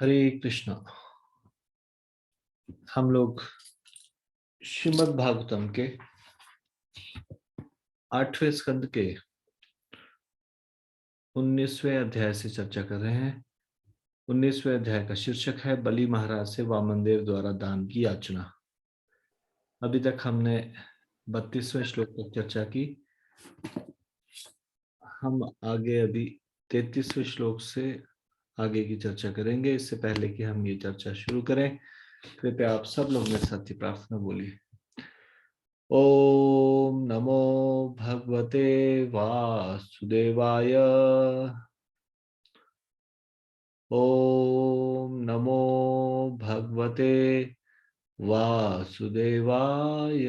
हरे कृष्णा। हम लोग श्रीमद् भागवतम के 8वें स्कंद के 19वें अध्याय से चर्चा कर रहे हैं। 19वें अध्याय का शीर्षक है बलि महाराज से वामनदेव द्वारा दान की याचना। अभी तक हमने 32वें श्लोक तक चर्चा की। हम आगे अभी 33वें श्लोक से आगे की चर्चा करेंगे। इससे पहले कि हम ये चर्चा शुरू करें, कृपया आप सब लोग मेरे साथ ही प्रार्थना बोलिए। ओम नमो भगवते वासुदेवाय। ओम नमो भगवते वासुदेवाय।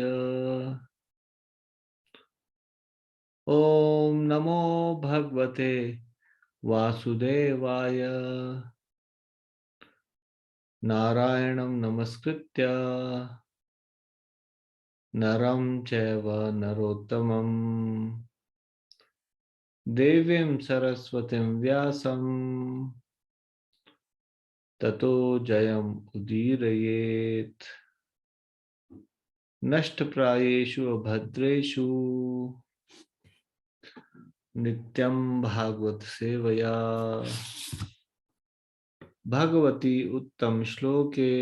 ओम नमो भगवते वासुदेवाय। नारायणं नमस्कृत्य नरं चैव नरोत्तमं देवीं सरस्वतीं व्यासं ततो जयम् उदीरयेत्। नष्टप्रायेषु अभद्रेषु नित्यं भागवत सेवया भगवती उत्तम श्लोके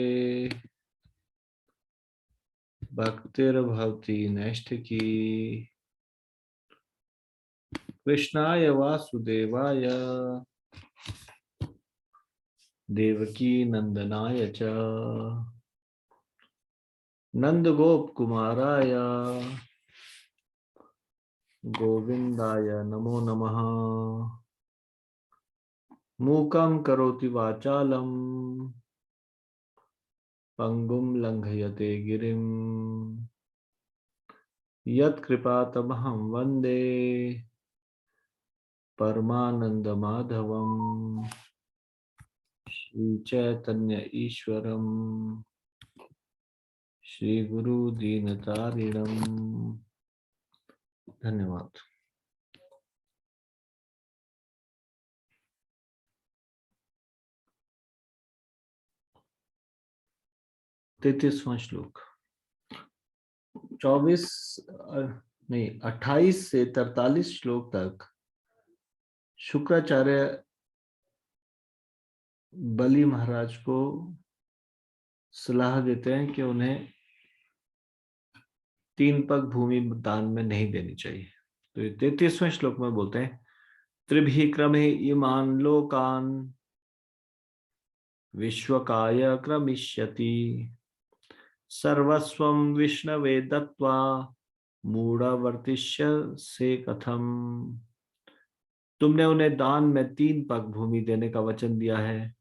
भक्तिर्भवति नैष्ठिकी। कृष्णाय वासुदेवाय देवकी नंदनाय च नंदगोप कुमाराय गोविंदाय नमो नमः। मूकं करोति वाचालं पंगुं लंघयते गिरिं यत्कृपातमहं वन्दे परमानन्दमाधवम्। श्री चैतन्य ईश्वरम् श्री गुरु दीनतारिणम्। धन्यवाद। तैतीसवां श्लोक 28 से 43 श्लोक तक शुक्राचार्य बलि महाराज को सलाह देते हैं कि उन्हें 3 पग भूमि दान में नहीं देनी चाहिए। तो ये 33वें श्लोक में बोलते हैं त्रिभि क्रमे इमान लोकान विश्वकाय क्रमिष्यति सर्वस्वं विष्णवे दत्वा मूढ़वर्तिष्य से कथम। तुमने उन्हें दान में 3 पग भूमि देने का वचन दिया है,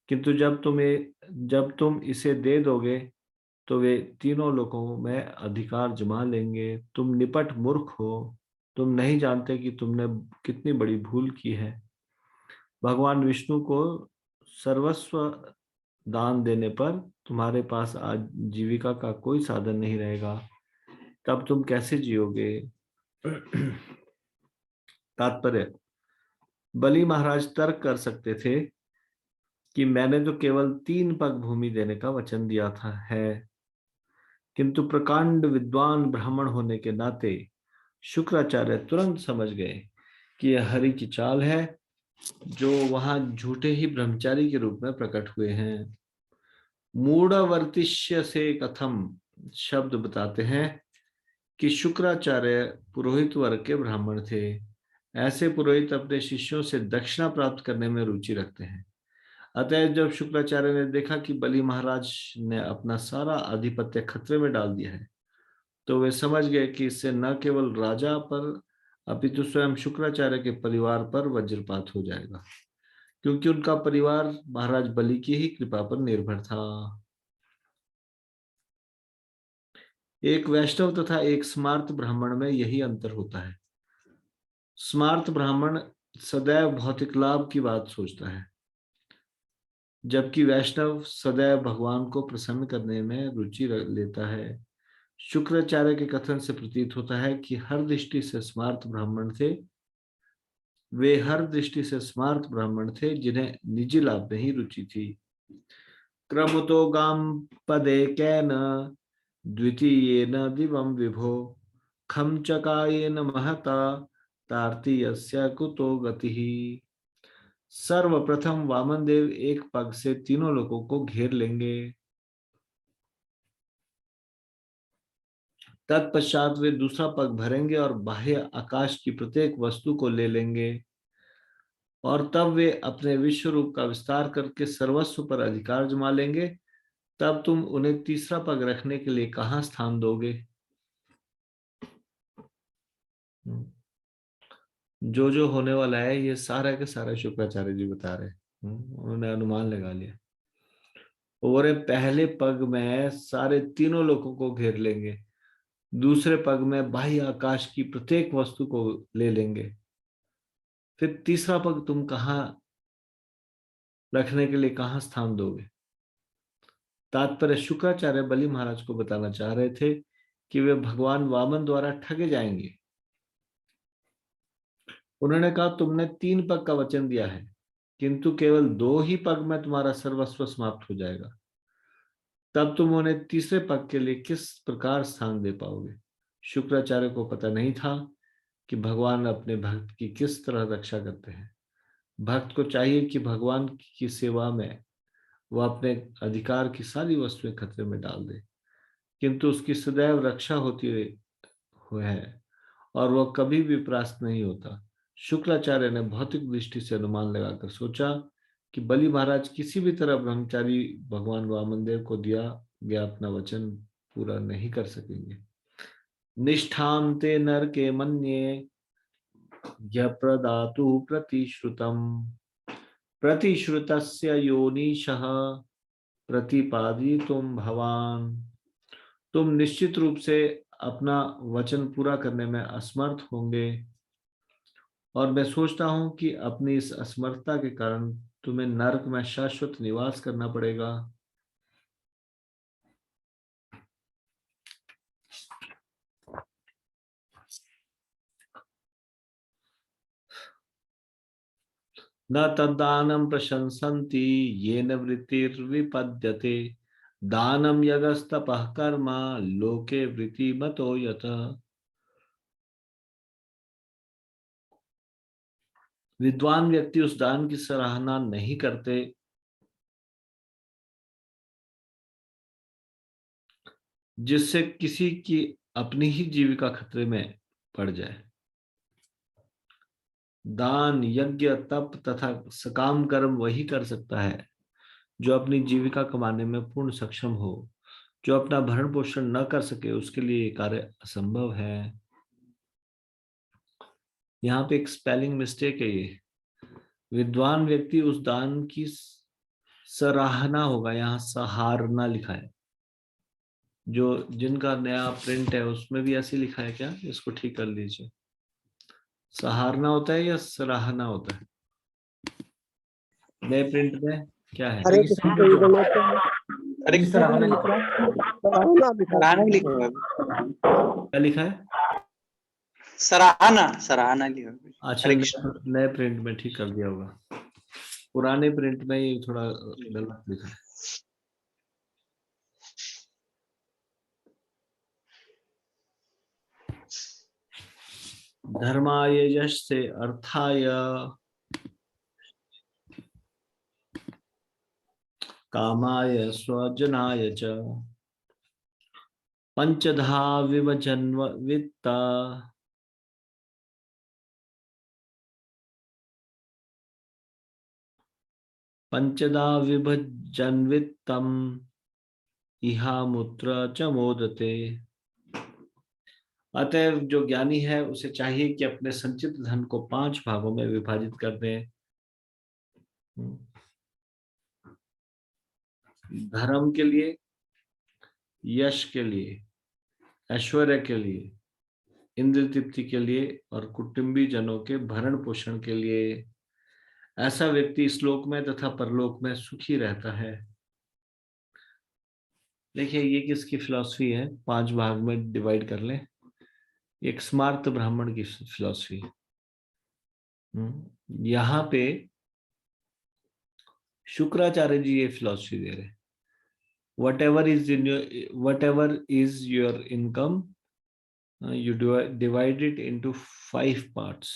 किंतु जब तुम इसे दे दोगे तो वे तीनों लोकों में अधिकार जमा लेंगे। तुम निपट मूर्ख हो, तुम नहीं जानते कि तुमने कितनी बड़ी भूल की है। भगवान विष्णु को सर्वस्व दान देने पर तुम्हारे पास आजीविका का कोई साधन नहीं रहेगा, तब तुम कैसे जियोगे। तात्पर्य, बलि महाराज तर्क कर सकते थे कि मैंने तो केवल 3 पग भूमि देने का वचन दिया था है, किंतु प्रकांड विद्वान ब्राह्मण होने के नाते शुक्राचार्य तुरंत समझ गए कि यह हरि की चाल है, जो वहां झूठे ही ब्रह्मचारी के रूप में प्रकट हुए हैं। मूढ़वर्तिष्य से कथम शब्द बताते हैं कि शुक्राचार्य पुरोहित वर्ग के ब्राह्मण थे। ऐसे पुरोहित अपने शिष्यों से दक्षिणा प्राप्त करने में रुचि रखते हैं। अतः जब शुक्राचार्य ने देखा कि बलि महाराज ने अपना सारा आधिपत्य खतरे में डाल दिया है, तो वे समझ गए कि इससे न केवल राजा पर अपितु स्वयं शुक्राचार्य के परिवार पर वज्रपात हो जाएगा, क्योंकि उनका परिवार महाराज बलि की ही कृपा पर निर्भर था। एक वैष्णव तथा एक स्मार्त ब्राह्मण में यही अंतर होता है। स्मार्त ब्राह्मण सदैव भौतिक लाभ की बात सोचता है, जबकि वैष्णव सदैव भगवान को प्रसन्न करने में रुचि लेता है। शुक्राचार्य के कथन से प्रतीत होता है कि हर दृष्टि से स्मार्त ब्राह्मण थे। वे हर दृष्टि से स्मार्त ब्राह्मण थे जिन्हें निजी लाभ में ही रुचि थी। क्रमुतो गाम पदेकेन द्वितीयेन दिवं विभो खम चकायेन महता तार्तीयस्य कुतो गतिः। सर्वप्रथम वामन देव एक पग से तीनों लोगों को घेर लेंगे। तत्पश्चात वे दूसरा पग भरेंगे और बाह्य आकाश की प्रत्येक वस्तु को ले लेंगे, और तब वे अपने विश्व रूप का विस्तार करके सर्वस्व पर अधिकार जमा लेंगे। तब तुम उन्हें तीसरा पग रखने के लिए कहाँ स्थान दोगे? जो होने वाला है ये सारा के सारा शुक्राचार्य जी बता रहे हैं। उन्होंने अनुमान लगा लिया। और पहले पग में सारे तीनों लोगों को घेर लेंगे, दूसरे पग में बाह्य आकाश की प्रत्येक वस्तु को ले लेंगे, फिर तीसरा पग तुम कहाँ रखने के लिए कहाँ स्थान दोगे? तात्पर्य शुक्राचार्य बलि महाराज को बताना चाह रहे थे कि वे भगवान वामन द्वारा ठगे जाएंगे। उन्होंने कहा तुमने 3 पग का वचन दिया है, किंतु केवल 2 ही पग में तुम्हारा सर्वस्व समाप्त हो जाएगा। तब तुम उन्हें तीसरे पग के लिए किस प्रकार स्थान दे पाओगे? शुक्राचार्य को पता नहीं था कि भगवान अपने भक्त की किस तरह रक्षा करते हैं। भक्त को चाहिए कि भगवान की सेवा में वह अपने अधिकार की सारी वस्तुएं खतरे में डाल दे, किंतु उसकी सदैव रक्षा होती हुए है और वह कभी भी परास्त नहीं होता। शुक्राचार्य ने भौतिक दृष्टि से अनुमान लगाकर सोचा कि बलि महाराज किसी भी तरह ब्रह्मचारी भगवान वामन देव को दिया गया अपना वचन पूरा नहीं कर सकेंगे। निष्ठां ते नरके मन्ये यप्रदातु प्रतिश्रुतम् प्रतिश्रुतस्य योनिशः प्रतिपादितुं भवान। तुम निश्चित रूप से अपना वचन पूरा करने में असमर्थ होंगे, और मैं सोचता हूं कि अपनी इस असमर्थता के कारण तुम्हें नरक में शाश्वत निवास करना पड़ेगा। न तद्दानं प्रशंसन्ति येन वृत्तिर्विपद्यते दानं यगस्तपः कर्म लोके वृत्तिमतो यतः। विद्वान व्यक्ति उस दान की सराहना नहीं करते जिससे किसी की अपनी ही जीविका खतरे में पड़ जाए। दान, यज्ञ, तप तथा सकाम कर्म वही कर सकता है जो अपनी जीविका कमाने में पूर्ण सक्षम हो। जो अपना भरण पोषण न कर सके उसके लिए ये कार्य असंभव है। यहाँ पे एक स्पेलिंग मिस्टेक है। ये विद्वान व्यक्ति उस दान की सराहना होगा, यहाँ सहारना लिखा है। जो जिनका नया प्रिंट है उसमें भी ऐसे लिखा है क्या? इसको ठीक कर लीजिए। सहारना होता है या सराहना होता है? नए प्रिंट में क्या है? हरे कृष्ण जगन्नाथ। हरे कृष्ण सराहना लिखा है। क्या लिखा है? सराहना सराहना लिखा है। अच्छा, नए प्रिंट में ठीक कर दिया होगा। पुराने प्रिंट में ये थोड़ा गलत लिखा है। धर्माय यशसे अर्थाय कामाय स्वजनाय च पंचधा विभजन वित्त पंचधा विभजन वित्तम इहामुत्र च मोदते। अतएव जो ज्ञानी है उसे चाहिए कि अपने संचित धन को 5 भागों में विभाजित कर दे। धर्म के लिए, यश के लिए, ऐश्वर्य के लिए, इंद्र तृप्ति के लिए और कुटुंबी जनों के भरण पोषण के लिए। ऐसा व्यक्ति श्लोक में तथा परलोक में सुखी रहता है। देखिए ये किसकी फिलॉसफी है? 5 भाग में डिवाइड कर लें। एक स्मार्त ब्राह्मण की फिलॉसफी। यहाँ पे शुक्राचार्य जी ये फिलॉसफी दे रहे हैं, whatever is your income, you divide it into 5 parts.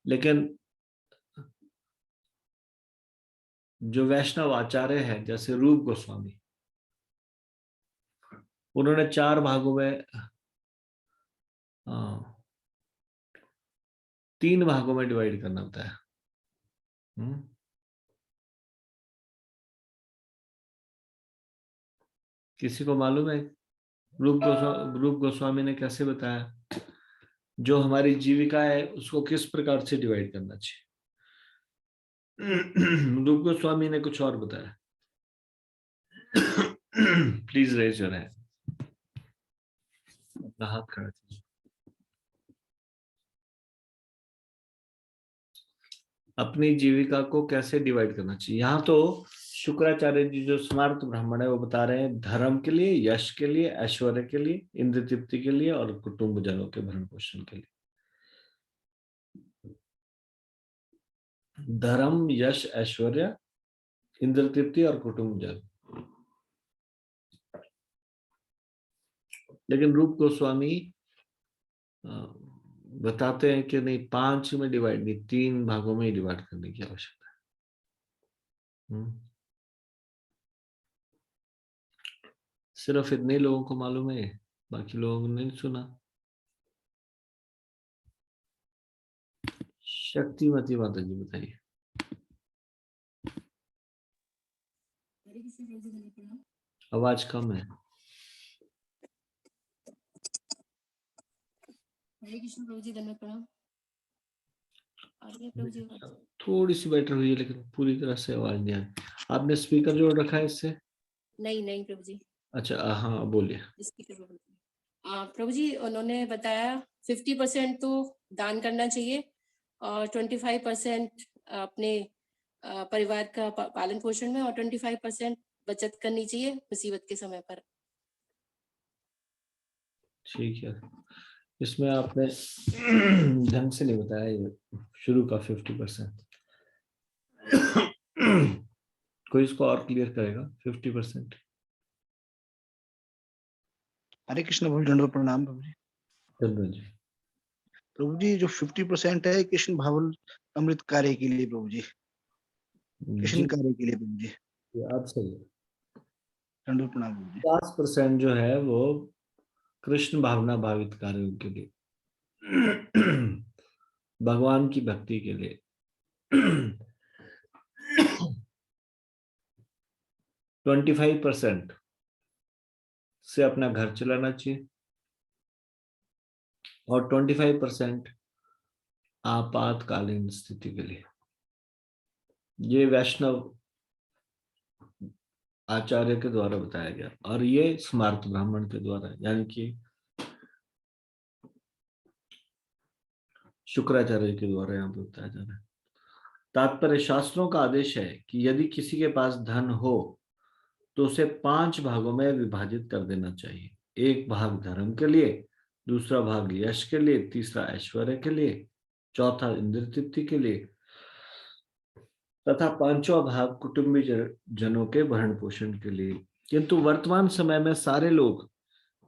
लेकिन जो वैष्णव आचार्य हैं जैसे रूप गोस्वामी, उन्होंने 4 भागों में 3 भागों में डिवाइड करना होता है। किसी को मालूम है रूप गोस्वामी ने कैसे बताया जो हमारी जीविका है उसको किस प्रकार से डिवाइड करना चाहिए? रूप गोस्वामी ने कुछ और बताया। प्लीज रेज योर हैंड, अपना हाथ खड़ा कीजिए। अपनी जीविका को कैसे डिवाइड करना चाहिए? यहाँ तो शुक्राचार्य जी जो स्मार्त ब्राह्मण है वो बता रहे हैं धर्म के लिए, यश के लिए, ऐश्वर्य के लिए, इंद्र तृप्ति के लिए और कुटुंब जनों के भरण पोषण के लिए। धर्म, यश, ऐश्वर्य, इंद्र तृप्ति और कुटुंब जन। लेकिन रूप गोस्वामी बताते हैं कि नहीं, 5 में डिवाइड नहीं, 3 भागों में ही डिवाइड करने की आवश्यकता है। सिर्फ इतने लोगों को मालूम है, बाकी लोगों ने नहीं सुना। शक्तिमती माता जी बताइए। आवाज कम है। हरे कृष्ण प्रभु जी, धन्यवाद प्रणाम। प्रभु जी थोड़ी सी बेटर हुई है लेकिन पूरी तरह से आवाज नहीं आई। आपने स्पीकर जोड़ रखा है इससे? नहीं प्रभु जी। अच्छा हाँ बोलिए। प्रभु जी उन्होंने बताया 50% तो दान करना चाहिए और 25% अपने परिवार का पालन पोषण में और 25% बचत करनी चाहिए मुसीबत के समय पर। कोई ठीक है, इसमें आपने ढंग से नहीं बताया ये शुरू का 50%। कोई इसको और क्लियर करेगा? 50%। हरे कृष्ण प्रभु, दंडवत प्रणाम प्रभु जी। चंद्र जी, प्रभु जी जो 50% है कृष्ण भावल अमृत कार्य के लिए प्रभु जी, कृष्ण कार्य के लिए प्रभु जी। आप सही है। दंडवत प्रणाम प्रभु जी। 50% जो है वो कृष्ण भावना भावित कार्यों के लिए, भगवान की भक्ति के लिए। 25% से अपना घर चलाना चाहिए और 25% आपातकालीन स्थिति के लिए। ये वैष्णव आचार्य के द्वारा बताया गया और ये स्मार्त ब्राह्मण के द्वारा यानी कि शुक्राचार्य के द्वारा यहाँ पे बताया जा रहा है। तात्पर्य शास्त्रों का आदेश है कि यदि किसी के पास धन हो तो उसे 5 भागों में विभाजित कर देना चाहिए। 1 भाग धर्म के लिए, दूसरा भाग यश के लिए, तीसरा ऐश्वर्य के लिए, चौथा इंद्र तृप्ति के लिए तथा 5वां भाग कुटुंबी जनों के भरण पोषण के लिए। किंतु वर्तमान समय में सारे लोग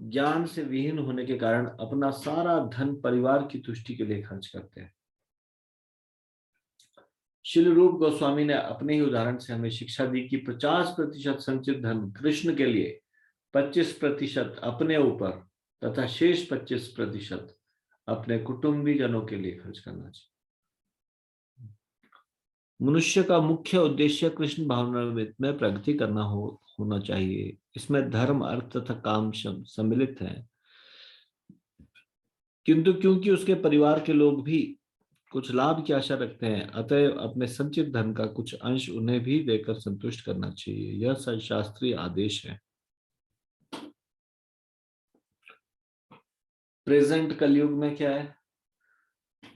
ज्ञान से विहीन होने के कारण अपना सारा धन परिवार की तुष्टि के लिए खर्च करते हैं। श्री रूप गोस्वामी ने अपने ही उदाहरण से हमें शिक्षा दी कि 50% संचित धन कृष्ण के लिए, 25% अपने ऊपर तथा शेष 25% अपने कुटुंबी जनों के लिए खर्च करना चाहिए। मनुष्य का मुख्य उद्देश्य कृष्ण भावनामृत में प्रगति करना होना चाहिए। इसमें धर्म, अर्थ तथा काम सम्मिलित हैं। किंतु क्योंकि उसके परिवार के लोग भी कुछ लाभ की आशा रखते हैं, अतः अपने संचित धन का कुछ अंश उन्हें भी देकर संतुष्ट करना चाहिए। यह शास्त्रीय आदेश है। प्रेजेंट कलयुग में क्या है,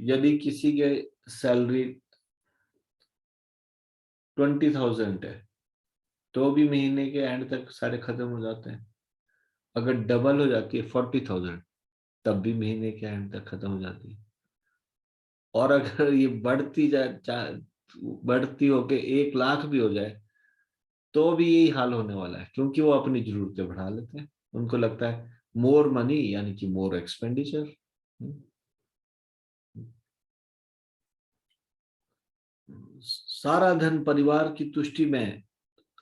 यदि किसी के सैलरी 20,000 है तो भी महीने के एंड तक सारे खत्म हो जाते हैं। अगर डबल हो जाती है 40,000 तब भी महीने के एंड तक खत्म हो जाती है। और अगर ये बढ़ती होके 1 लाख भी हो जाए तो भी यही हाल होने वाला है, क्योंकि वो अपनी जरूरतें बढ़ा लेते हैं। उनको लगता है मोर मनी यानी कि मोर एक्सपेंडिचर। सारा धन परिवार की तुष्टि में,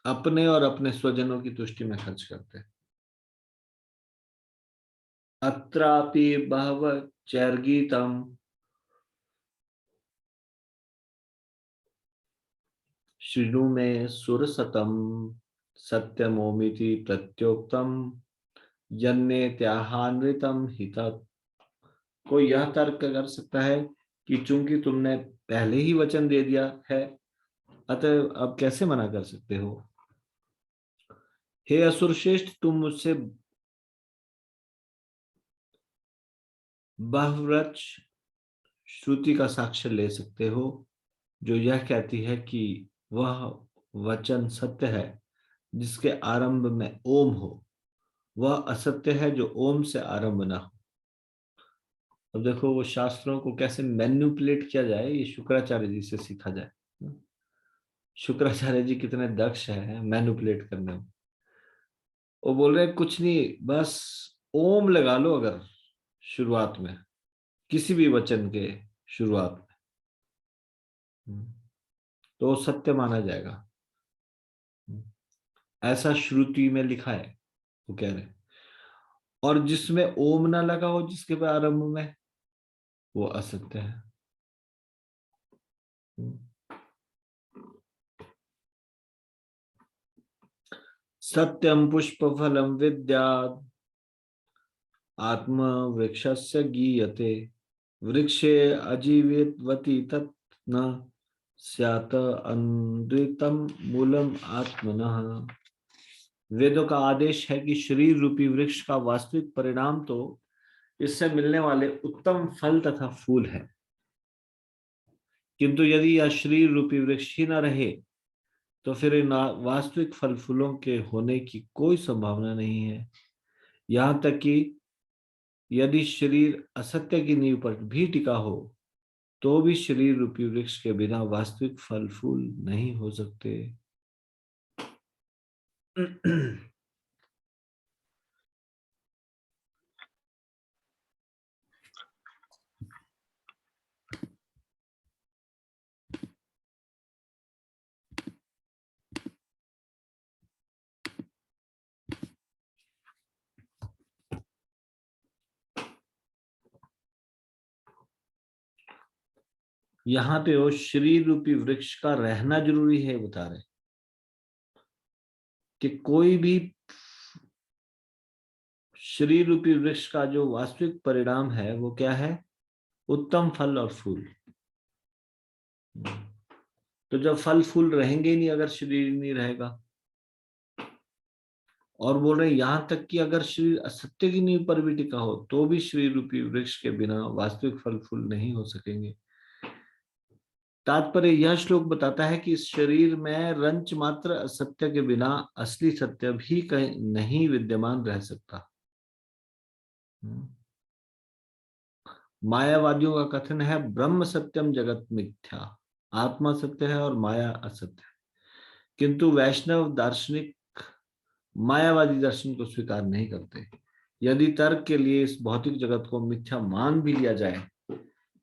अपने और अपने स्वजनों की तुष्टि में खर्च करते हैं। अत्रापि बहवः चैर्गीतम् शृणु मे सुरसतम सत्यमोमिति प्रत्योक्तम यन्नेत्याहानृतम हितत्। कोई यह तर्क कर सकता है कि चूंकि तुमने पहले ही वचन दे दिया है, अतः अब कैसे मना कर सकते हो। हे असुर श्रेष्ठ, तुम मुझसे बहुव्रच श्रुति का साक्ष्य ले सकते हो, जो यह कहती है कि वह वचन सत्य है जिसके आरंभ में ओम हो, वह असत्य है जो ओम से आरंभ न हो। अब देखो वो शास्त्रों को कैसे मैन्युपुलेट किया जाए, ये शुक्राचार्य जी से सीखा जाए। शुक्राचार्य जी कितने दक्ष हैं मैन्युपुलेट करने में। वो बोल रहे हैं कुछ नहीं, बस ओम लगा लो अगर शुरुआत में, किसी भी वचन के शुरुआत में, तो सत्य माना जाएगा। ऐसा श्रुति में लिखा है, वो कह रहे हैं। और जिसमें ओम ना लगा हो, जिसके प्रारंभ में, वो असत्य है। सत्यम पुष्प फलम विद्यात् आत्म वृक्षस्य गीयते वृक्षे अजीवति तत् न स्यात् अनृतम मूलम आत्मनः। वेदों का आदेश है कि शरीर रूपी वृक्ष का वास्तविक परिणाम तो इससे मिलने वाले उत्तम फल तथा फूल है, किंतु यदि यह शरीर रूपी वृक्ष ही न रहे तो फिर इन वास्तविक फल फूलों के होने की कोई संभावना नहीं है। यहाँ तक कि यदि शरीर असत्य की नींव पर भी टिका हो तो भी शरीर रूपी वृक्ष के बिना वास्तविक फल फूल नहीं हो सकते। यहाँ पे वो शरीर रूपी वृक्ष का रहना जरूरी है बता रहे कि कोई भी शरीर रूपी वृक्ष का जो वास्तविक परिणाम है वो क्या है, उत्तम फल और फूल। तो जब फल फूल रहेंगे ही नहीं अगर शरीर नहीं रहेगा, और बोल रहे हैं यहां तक कि अगर शरीर असत्य की नींव पर भी टिका हो तो भी शरीर रूपी वृक्ष के बिना वास्तविक फल फूल नहीं हो सकेंगे। तात्पर्य यह श्लोक बताता है कि इस शरीर में रंच मात्र असत्य के बिना असली सत्य भी कहीं नहीं विद्यमान रह सकता। मायावादियों का कथन है ब्रह्म सत्यम जगत मिथ्या, आत्मा सत्य है और माया असत्य है। किंतु वैष्णव दार्शनिक मायावादी दर्शन को स्वीकार नहीं करते। यदि तर्क के लिए इस भौतिक जगत को मिथ्या मान भी लिया जाए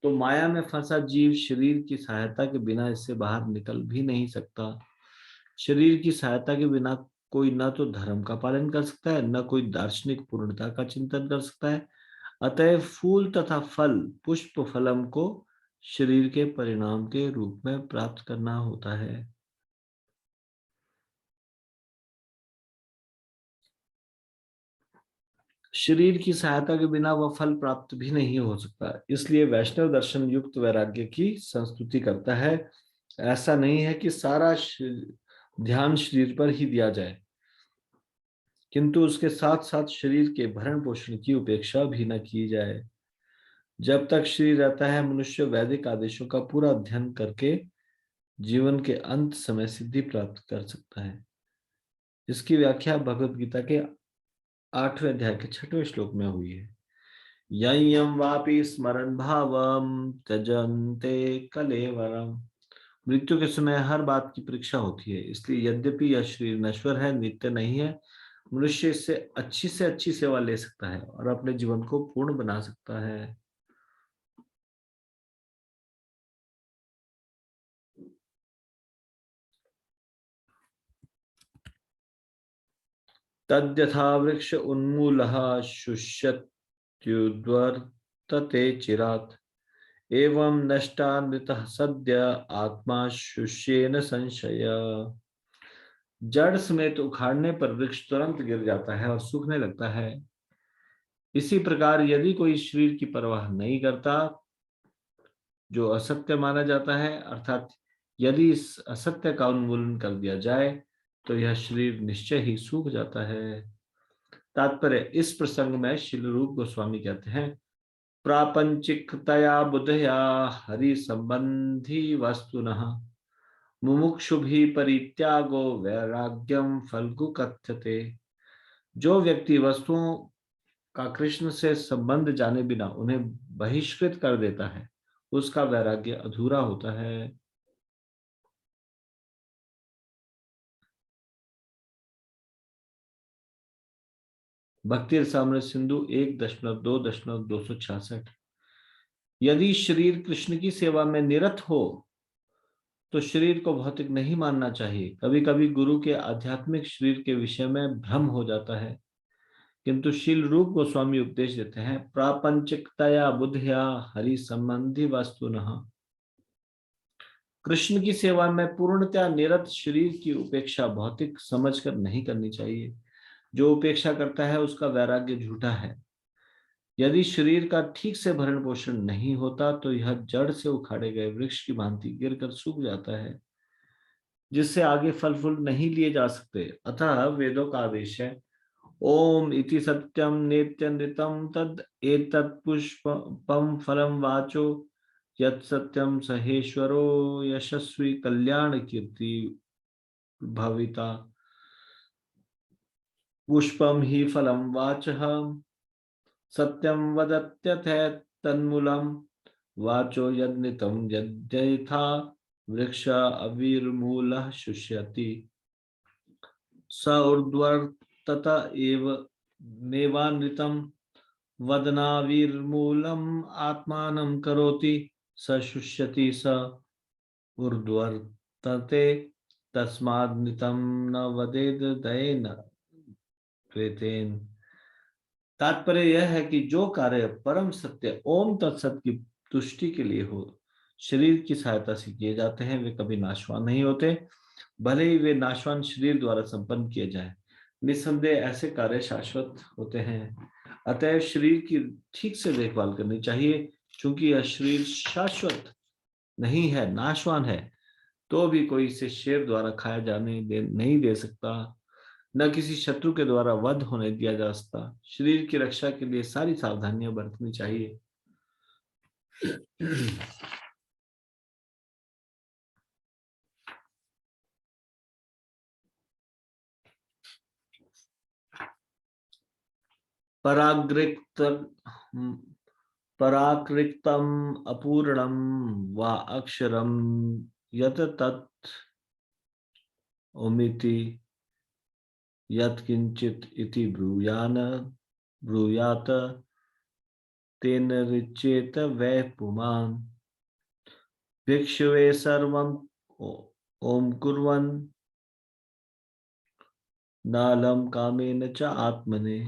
तो माया में फंसा जीव शरीर की सहायता के बिना इससे बाहर निकल भी नहीं सकता। शरीर की सहायता के बिना कोई न तो धर्म का पालन कर सकता है, न कोई दार्शनिक पूर्णता का चिंतन कर सकता है। अतः फूल तथा फल, पुष्प फलम को शरीर के परिणाम के रूप में प्राप्त करना होता है। शरीर की सहायता के बिना वह फल प्राप्त भी नहीं हो सकता। इसलिए वैष्णव दर्शन युक्त वैराग्य की संस्तुति करता है। ऐसा नहीं है कि सारा ध्यान शरीर पर ही दिया जाए, किंतु उसके साथ साथ शरीर के भरण पोषण की उपेक्षा भी न की जाए। जब तक शरीर रहता है मनुष्य वैदिक आदेशों का पूरा अध्ययन करके जीवन के अंत समय सिद्धि प्राप्त कर सकता है। इसकी व्याख्या भगवत गीता के 8वें अध्याय के 6वें श्लोक में हुई है। यं वापि स्मरन् भावं त्यजन्ते कलेवरम। मृत्यु के समय हर बात की परीक्षा होती है, इसलिए यद्यपि यह शरीर नश्वर है, नित्य नहीं है, मनुष्य इससे अच्छी सेवा ले सकता है और अपने जीवन को पूर्ण बना सकता है। तद्यथा वृक्ष उन्मूलः शुष्यत्युद्वर्तते चिरात्, एवं नष्टान्वितः सद्य आत्मा शुष्येन संशय। जड़ समेत उखाड़ने पर वृक्ष तुरंत गिर जाता है और सूखने लगता है। इसी प्रकार यदि कोई शरीर की परवाह नहीं करता, जो असत्य माना जाता है, अर्थात यदि इस असत्य का उन्मूलन कर दिया जाए तो यह शरीर निश्चय ही सूख जाता है। तात्पर्य, इस प्रसंग में श्रील रूप गोस्वामी कहते हैं, प्रापंचिकतया बुद्धया हरि संबंधी वस्तुनः मुमुक्षुभि परित्यागो वैराग्यम फल्गु कथ्यते। जो व्यक्ति वस्तुओं का कृष्ण से संबंध जाने बिना उन्हें बहिष्कृत कर देता है, उसका वैराग्य अधूरा होता है। भक्ति रसामृत सिंधु 1.2.266। यदि शरीर कृष्ण की सेवा में निरत हो तो शरीर को भौतिक नहीं मानना चाहिए। कभी कभी गुरु के आध्यात्मिक शरीर के विषय में भ्रम हो जाता है, किंतु शील रूप गोस्वामी उपदेश देते हैं, प्रापंचिकतया बुद्धया हरि संबंधी वस्तुनः। कृष्ण की सेवा में पूर्णतया निरत शरीर की उपेक्षा भौतिक समझकर नहीं करनी चाहिए। जो उपेक्षा करता है उसका वैराग्य झूठा है। यदि शरीर का ठीक से भरण पोषण नहीं होता तो यह जड़ से उखाड़े गए वृक्ष की भांति गिरकर सूख जाता है, जिससे आगे फल फूल नहीं लिए जा सकते। अतः वेदों का आदेश है, ओम इति सत्यम नेत्यनृतम तद एतत् पुष्पम फलम वाचो यत् सत्यम सहेश्वरो यशस्वी कल्याण कीर्ति भविता। पुष्पम ही फलम वाचः सत्यम वदत्यथ तन्मूलम वाचो यद्नितम यद्यथा वृक्ष अविर्मूलः शुष्यति स ऊर्ध्वर्तत एव नेवानृतम वदनाविर्मूलम आत्मानं करोति स शुष्यति स ऊर्ध्वर्तते तस्माद्नितं न वदेद दयेन त्वेतेन। तात्पर्य यह है कि जो कार्य परम सत्य ओम तत्सत की तुष्टि के लिए हो, शरीर की सहायता से किए जाते हैं, वे कभी नाशवान नहीं होते, भले ही वे नाशवान शरीर द्वारा संपन्न किए जाएं। निस्संदेह ऐसे कार्य शाश्वत होते हैं। अतएव शरीर की ठीक से देखभाल करनी चाहिए। क्योंकि यह शरीर शाश्वत नहीं है, नाशवान है, तो भी कोई इसे शेर द्वारा खाया जाने नहीं दे सकता, न किसी शत्रु के द्वारा वध होने दिया जा सकता। शरीर की रक्षा के लिए सारी सावधानियां बरतनी चाहिए। पराकृतम अपूर्णम वा अक्षरम यत तत् ओमिति यत्किंचित इति ब्रूयात तेन ऋचेत वै पुमान् भिक्षुवे सर्वं ओम कुर्वन् नालम कामेन च आत्मने।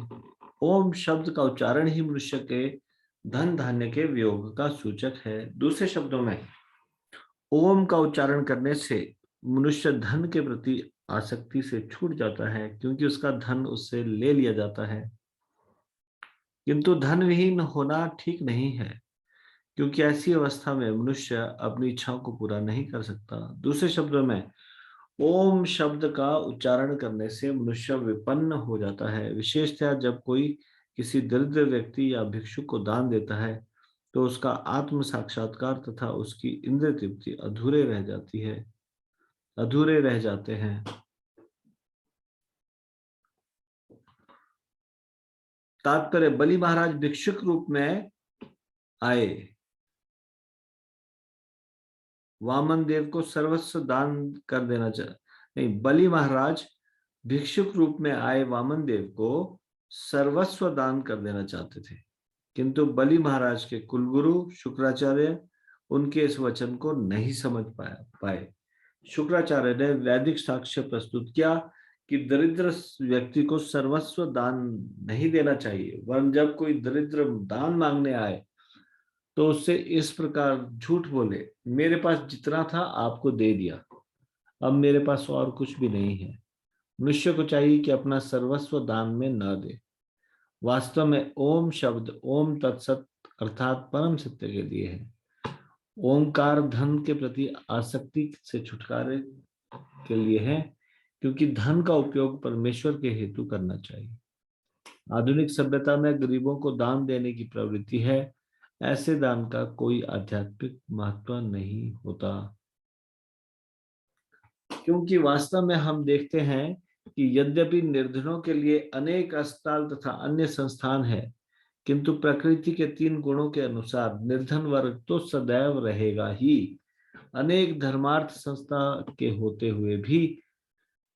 ओम शब्द का उच्चारण ही मनुष्य के धन धान्य के वियोग का सूचक है। दूसरे शब्दों में, ओम का उच्चारण करने से मनुष्य धन के प्रति आसक्ति से छूट जाता है, क्योंकि उसका धन उससे ले लिया जाता है। किंतु धन विहीन होना ठीक नहीं है, क्योंकि ऐसी अवस्था में मनुष्य अपनी इच्छाओं को पूरा नहीं कर सकता। दूसरे शब्दों में, ओम शब्द का उच्चारण करने से मनुष्य विपन्न हो जाता है। विशेषतः जब कोई किसी दरिद्र व्यक्ति या भिक्षु को दान देता है तो उसका आत्म साक्षात्कार तथा उसकी इंद्रिय तृप्ति अधूरे रह जाते हैं। तात्पर्य बलि महाराज भिक्षुक रूप में आए, वामन देव को सर्वस्व दान कर देना नहीं, बलि महाराज भिक्षुक रूप में आए वामन देव को सर्वस्व दान कर देना चाहते थे, किंतु बलि महाराज के कुलगुरु शुक्राचार्य उनके इस वचन को नहीं समझ पाए। शुक्राचार्य ने वैदिक साक्ष्य प्रस्तुत किया कि दरिद्र व्यक्ति को सर्वस्व दान नहीं देना चाहिए, वरन जब कोई दरिद्र दान मांगने आए तो उससे इस प्रकार झूठ बोले, मेरे पास जितना था आपको दे दिया, अब मेरे पास और कुछ भी नहीं है। मनुष्य को चाहिए कि अपना सर्वस्व दान में न दे। वास्तव में ओम शब्द ओम तत्सत अर्थात परम सत्य के लिए है। ओंकार धन के प्रति आसक्ति से छुटकारे के लिए है, क्योंकि धन का उपयोग परमेश्वर के हेतु करना चाहिए। आधुनिक सभ्यता में गरीबों को दान देने की प्रवृत्ति है, ऐसे दान का कोई आध्यात्मिक महत्व नहीं होता, क्योंकि वास्तव में हम देखते हैं कि यद्यपि निर्धनों के लिए अनेक अस्पताल तथा अन्य संस्थान है, किंतु प्रकृति के 3 गुणों के अनुसार निर्धन वर्ग तो सदैव रहेगा ही। अनेक धर्मार्थ संस्था के होते हुए भी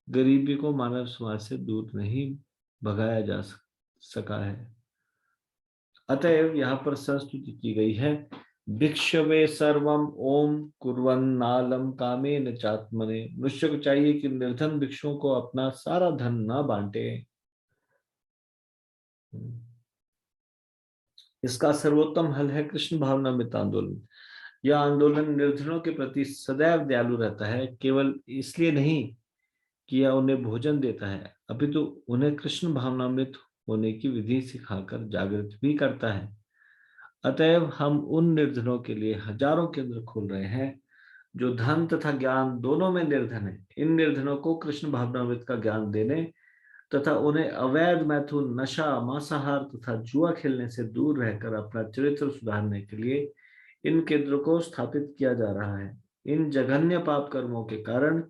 गरीबी को मानव समाज से दूर नहीं भगाया जा सका है। अतएव यहाँ पर संस्तुति की गई है, भिक्षवे सर्वम ओम कुर्वन्नालम कामेन चात्मने। मनुष्य को चाहिए कि निर्धन भिक्षुओं को अपना सारा धन न बांटे। इसका सर्वोत्तम हल है कृष्ण भावनामृत आंदोलन। यह आंदोलन निर्धनों के प्रति सदैव दयालु रहता है, केवल इसलिए नहीं कि यह उन्हें भोजन देता है, अपितु उन्हें कृष्ण भावनामृत होने की विधि सिखाकर जागृत भी करता है। अतएव हम उन निर्धनों के लिए हजारों केंद्र खोल रहे हैं जो धन तथा ज्ञान दोनों में निर्धन है। इन निर्धनों को कृष्ण भावनामृत का ज्ञान देने तथा उन्हें अवैध मैथुन, नशा, मांसाहार तथा जुआ खेलने से दूर रहकर अपना चरित्र सुधारने के लिए इन केंद्रों को स्थापित किया जा रहा है। इन जघन्य पाप कर्मों के कारण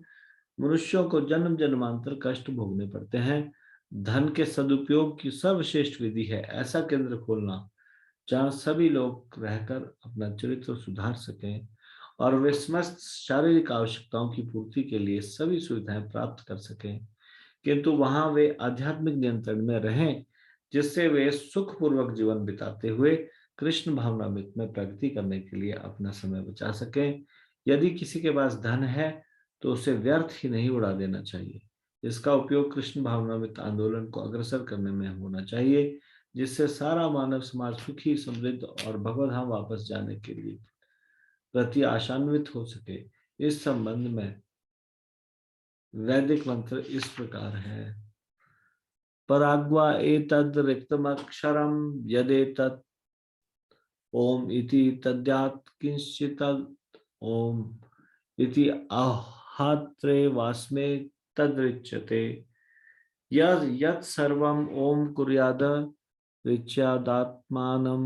मनुष्यों को जन्म जन्मांतर कष्ट भोगने पड़ते हैं। धन के सदुपयोग की सर्वश्रेष्ठ विधि है ऐसा केंद्र खोलना जहां सभी लोग रहकर अपना चरित्र सुधार सकें और वे समस्त शारीरिक आवश्यकताओं की पूर्ति के लिए सभी सुविधाएं प्राप्त कर सकें, किंतु वहां वे आध्यात्मिक नियंत्रण में रहें, जिससे वे सुखपूर्वक जीवन बिताते हुए कृष्ण भावनामृत में प्रगति करने के लिए अपना समय बचा सकें। यदि किसी के पास धन है तो उसे व्यर्थ ही नहीं उड़ा देना चाहिए। इसका उपयोग कृष्ण भावनामृत आंदोलन को अग्रसर करने में होना चाहिए, जिससे सारा मानव समाज सुखी, समृद्ध और भगवद्धाम वापस जाने के लिए प्रति आशान्वित हो सके। इस संबंध में वैदिक मंत्र इस प्रकार है, पराग्वा एतद् रिक्तमक्षरम यदेतत् ओम इति तद्यात् किंचित् ओम इति आहात्रे वास्मे तद्रिच्यते यत् सर्वम् ओम कुर्याद ऋच्यादात्मानं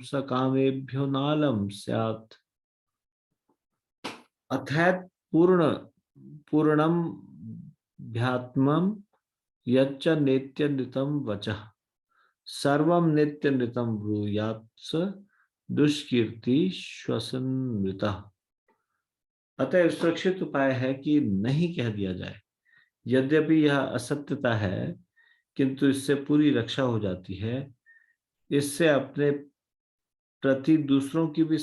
स कामेभ्यो नालं स्यात्। अथैत पूर्णम भ्यात्मम यच्च नित्य नृतम वचः सर्वम नित्य नृतम ब्रूयात्स दुष्कीर्ति श्वसनमृतः। अतः सुरक्षित उपाय है कि नहीं कह दिया जाए। यद्यपि यह असत्यता है, किंतु इससे पूरी रक्षा हो जाती है। इससे अपने प्रति दूसरों की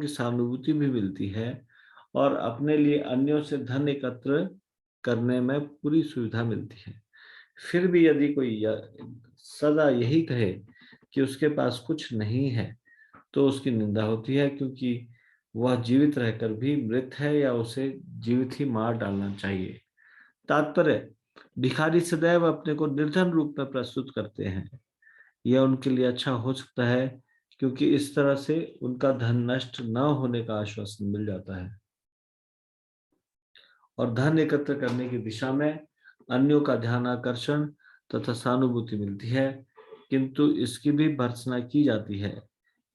सहानुभूति भी मिलती है और अपने लिए अन्यों से धन एकत्र करने में पूरी सुविधा मिलती है। फिर भी यदि कोई सदा यही कहे कि उसके पास कुछ नहीं है तो उसकी निंदा होती है, क्योंकि वह जीवित रहकर भी मृत है या उसे जीवित ही मार डालना चाहिए। तात्पर्य, भिखारी सदैव अपने को निर्धन रूप में प्रस्तुत करते हैं। यह उनके लिए अच्छा हो सकता है, क्योंकि इस तरह से उनका धन नष्ट न होने का आश्वासन मिल जाता है और धन एकत्र करने की दिशा में अन्यों का ध्यान आकर्षण तथा सहानुभूति मिलती है, किंतु इसकी भी भर्त्सना की जाती है।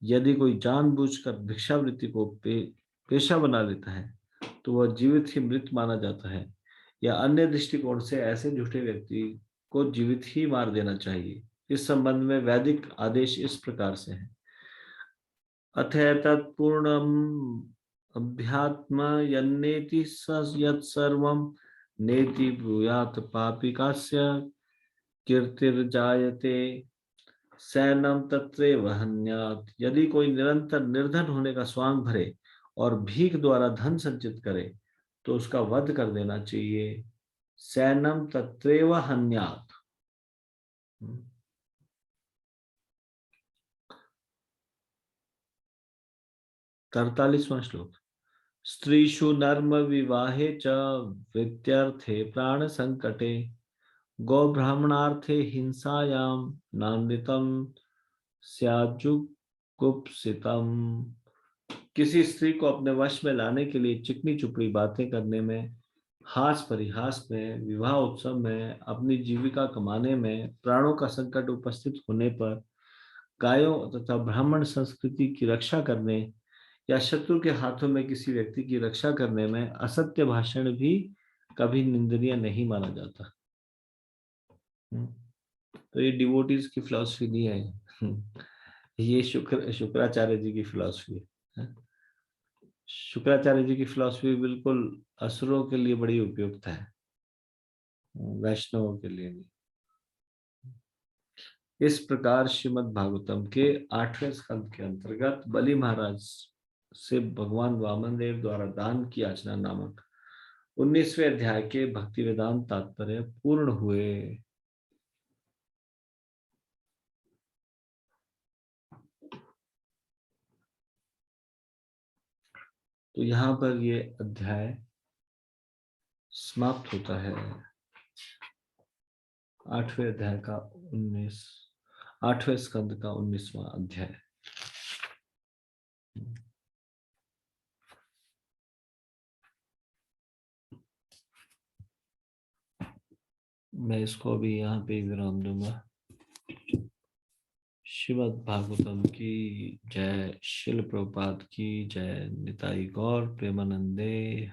यदि कोई जानबूझकर भिक्षावृत्ति को पेशा बना लेता है तो वह जीवित ही मृत माना जाता है, या अन्य दृष्टिकोण से ऐसे झूठे व्यक्ति को जीवित ही मार देना चाहिए। इस संबंध में वैदिक आदेश इस प्रकार से है। अथैतत् पूर्णम् अध्यात्म यन्नेति यत् सर्वं नेति ब्रूयात् पापिकास्य कीर्तिर्जायते सैनम तत्रैव हन्यात्। यदि कोई निरंतर निर्धन होने का स्वांग भरे और भीख द्वारा धन संचित करे तो उसका वध कर देना चाहिए। सैनम तत्रैव हन्यात्। 43वां श्लोक। स्त्रीषु नर्म विवाहे च वित्यर्थे प्राण संकटे गौ ब्राह्मणार्थे हिंसायां नान्वितम स्याजुगुप्सितम। किसी स्त्री को अपने वश में लाने के लिए चिकनी चुपड़ी बातें करने में, हास परिहास में, विवाह उत्सव में, अपनी जीविका कमाने में, प्राणों का संकट उपस्थित होने पर, गायों तथा ब्राह्मण संस्कृति की रक्षा करने या शत्रु के हाथों में किसी व्यक्ति की रक्षा करने में असत्य भाषण भी कभी निंदनीय नहीं माना जाता। तो ये डिवोटीज की फिलॉसफी नहीं है, ये शुक्राचार्य जी की फिलॉसफी है। शुक्राचार्य जी की फिलॉसफी बिल्कुल असुरों के लिए बड़ी उपयुक्त है, वैष्णवों के लिए नहीं। इस प्रकार श्रीमद् भागवतम के 8वें स्कंद के अंतर्गत बलि महाराज से भगवान वामन देव द्वारा दान की याचना नामक 19वें अध्याय के भक्ति वेदांत तात्पर्य पूर्ण हुए। तो यहाँ पर ये अध्याय समाप्त होता है। 8वें अध्याय का 8वें स्कंद का 19वां अध्याय। मैं इसको अभी यहाँ पे विराम दूंगा। श्रीमद् भागवतम की जय, शिल प्रभुपाद की जय, निताई गौर प्रेमानंदे।